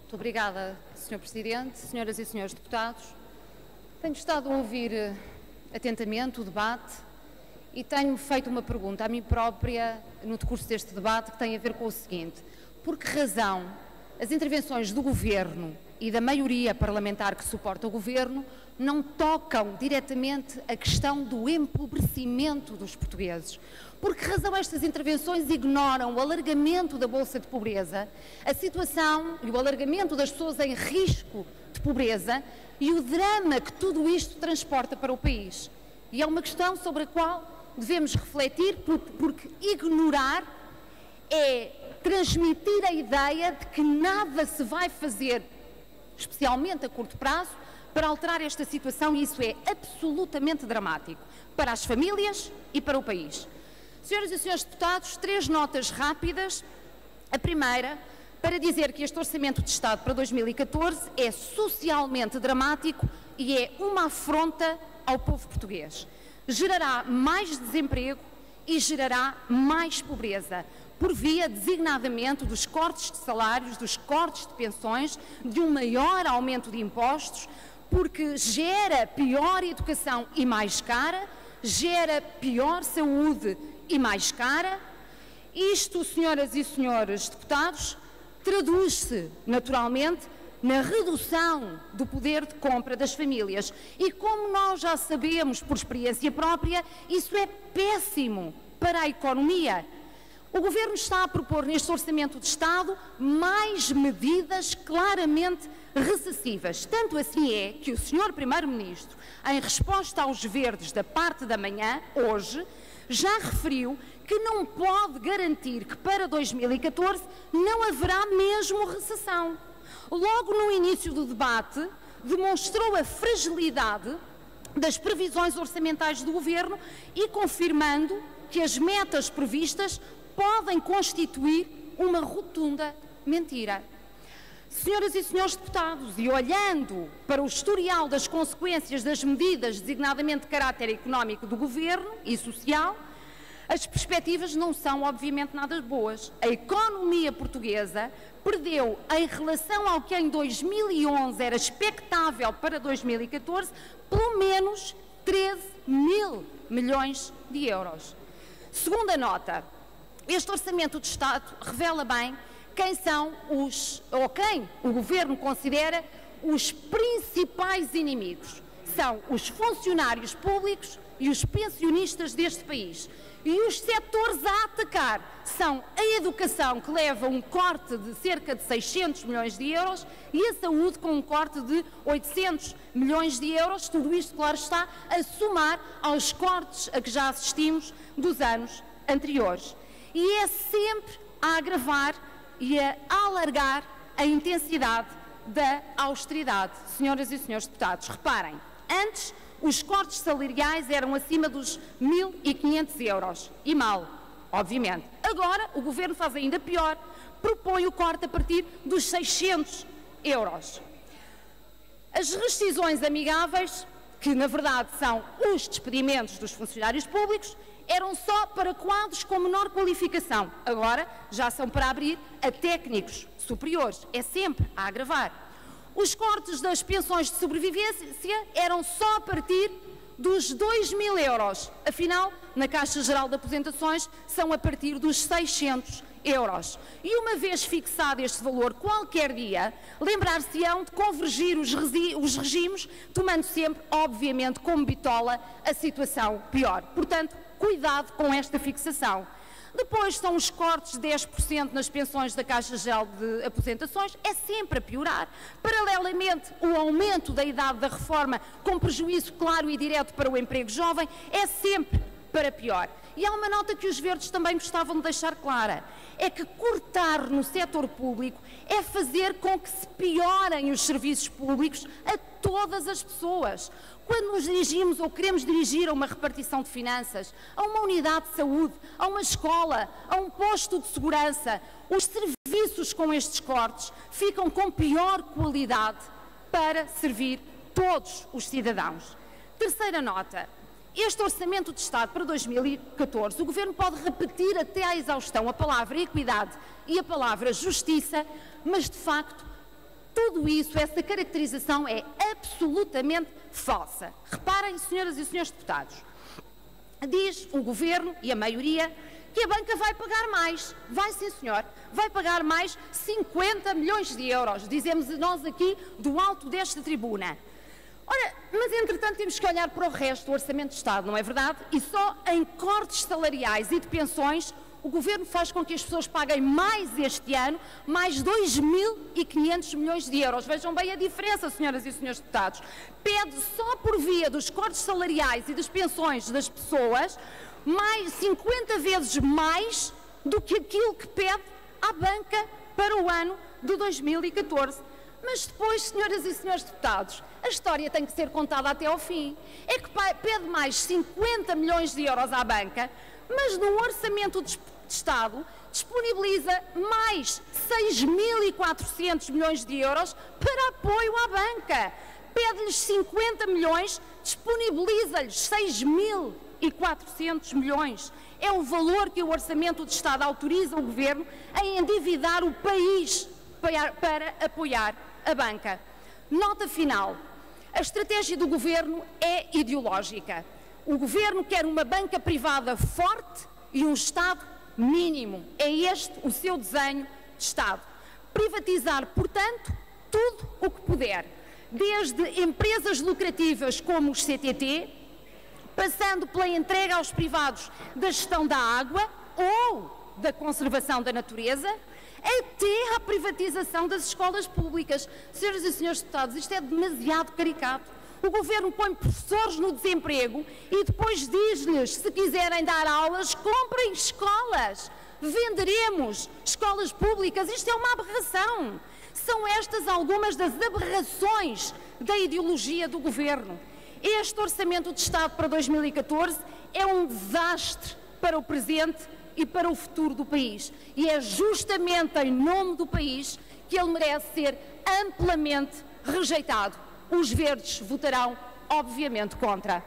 Muito obrigada, Sr. Presidente, senhoras e senhores deputados. Tenho estado a ouvir atentamente o debate e tenho feito uma pergunta a mim própria no decurso deste debate que tem a ver com o seguinte: por que razão as intervenções do Governo e da maioria parlamentar que suporta o Governo não tocam diretamente a questão do empobrecimento dos portugueses? Por que razão estas intervenções ignoram o alargamento da Bolsa de Pobreza, a situação e o alargamento das pessoas em risco de pobreza e o drama que tudo isto transporta para o país? E é uma questão sobre a qual devemos refletir, porque ignorar é transmitir a ideia de que nada se vai fazer, especialmente a curto prazo, para alterar esta situação, e isso é absolutamente dramático para as famílias e para o país. Senhoras e senhores deputados, 3 notas rápidas. A primeira, para dizer que este Orçamento de Estado para 2014 é socialmente dramático e é uma afronta ao povo português. Gerará mais desemprego e gerará mais pobreza, por via, designadamente, dos cortes de salários, dos cortes de pensões, de um maior aumento de impostos, porque gera pior educação e mais cara, gera pior saúde e mais cara. Isto, senhoras e senhores deputados, traduz-se, naturalmente, na redução do poder de compra das famílias. E como nós já sabemos por experiência própria, isso é péssimo para a economia. O Governo está a propor neste Orçamento de Estado mais medidas claramente recessivas. Tanto assim é que o Sr. Primeiro-Ministro, em resposta aos verdes da parte da manhã, hoje, já referiu que não pode garantir que para 2014 não haverá mesmo recessão. Logo no início do debate, demonstrou a fragilidade das previsões orçamentais do Governo e confirmando que as metas previstas podem constituir uma rotunda mentira. Senhoras e senhores deputados, e olhando para o historial das consequências das medidas designadamente de caráter económico do Governo e social, as perspectivas não são, obviamente, nada boas. A economia portuguesa perdeu, em relação ao que em 2011 era expectável para 2014, pelo menos 13 mil milhões de euros. Segunda nota. Este Orçamento de Estado revela bem quem são quem o Governo considera os principais inimigos. São os funcionários públicos e os pensionistas deste país. E os setores a atacar são a educação, que leva um corte de cerca de 600 milhões de euros, e a saúde, com um corte de 800 milhões de euros. Tudo isto, claro está, a somar aos cortes a que já assistimos dos anos anteriores. E é sempre a agravar e a alargar a intensidade da austeridade. Senhoras e senhores deputados, reparem, antes os cortes salariais eram acima dos 1.500 euros, e mal, obviamente. Agora o Governo faz ainda pior, propõe o corte a partir dos 600 euros. As rescisões amigáveis, que na verdade são os despedimentos dos funcionários públicos, eram só para quadros com menor qualificação. Agora já são para abrir a técnicos superiores. É sempre a agravar. Os cortes das pensões de sobrevivência eram só a partir dos 2.000 euros. Afinal, na Caixa Geral de Aposentações, são a partir dos 600 euros. E uma vez fixado este valor qualquer dia, lembrar-se-ão de convergir os regimes, tomando sempre, obviamente, como bitola a situação pior. Portanto, cuidado com esta fixação. Depois são os cortes de 10% nas pensões da Caixa Geral de Aposentações, é sempre a piorar. Paralelamente, o aumento da idade da reforma, com prejuízo claro e direto para o emprego jovem, é sempre para pior. E há uma nota que os verdes também gostavam de deixar clara, é que cortar no setor público é fazer com que se piorem os serviços públicos a todas as pessoas. Quando nos dirigimos ou queremos dirigir a uma repartição de finanças, a uma unidade de saúde, a uma escola, a um posto de segurança, os serviços com estes cortes ficam com pior qualidade para servir todos os cidadãos. Terceira nota. Este Orçamento de Estado para 2014, o Governo pode repetir até à exaustão a palavra equidade e a palavra justiça, mas de facto tudo isso, essa caracterização é absolutamente falsa. Reparem, senhoras e senhores deputados, diz o Governo e a maioria que a banca vai pagar mais. Vai, sim, senhor. Vai pagar mais 50 milhões de euros, dizemos nós aqui do alto desta tribuna. Ora, mas entretanto temos que olhar para o resto do Orçamento de Estado, não é verdade? E só em cortes salariais e de pensões o Governo faz com que as pessoas paguem mais este ano, mais 2.500 milhões de euros. Vejam bem a diferença, senhoras e senhores deputados. Pede só por via dos cortes salariais e das pensões das pessoas, mais 50 vezes mais do que aquilo que pede à banca para o ano de 2014. Mas depois, senhoras e senhores deputados, a história tem que ser contada até ao fim. É que pede mais 50 milhões de euros à banca, mas no Orçamento de Estado disponibiliza mais 6.400 milhões de euros para apoio à banca. Pede-lhes 50 milhões, disponibiliza-lhes 6.400 milhões. É o valor que o Orçamento de Estado autoriza o Governo a endividar o país para apoiar a banca. Nota final. A estratégia do Governo é ideológica. O Governo quer uma banca privada forte e um Estado mínimo. É este o seu desenho de Estado. Privatizar, portanto, tudo o que puder. Desde empresas lucrativas como os CTT, passando pela entrega aos privados da gestão da água ou da conservação da natureza, até à privatização das escolas públicas. Senhoras e senhores deputados, isto é demasiado caricato. O Governo põe professores no desemprego e depois diz-lhes, se quiserem dar aulas, comprem escolas. Venderemos escolas públicas. Isto é uma aberração. São estas algumas das aberrações da ideologia do Governo. Este Orçamento de Estado para 2014 é um desastre para o presente e para o futuro do país. E é justamente em nome do país que ele merece ser amplamente rejeitado. Os verdes votarão, obviamente, contra.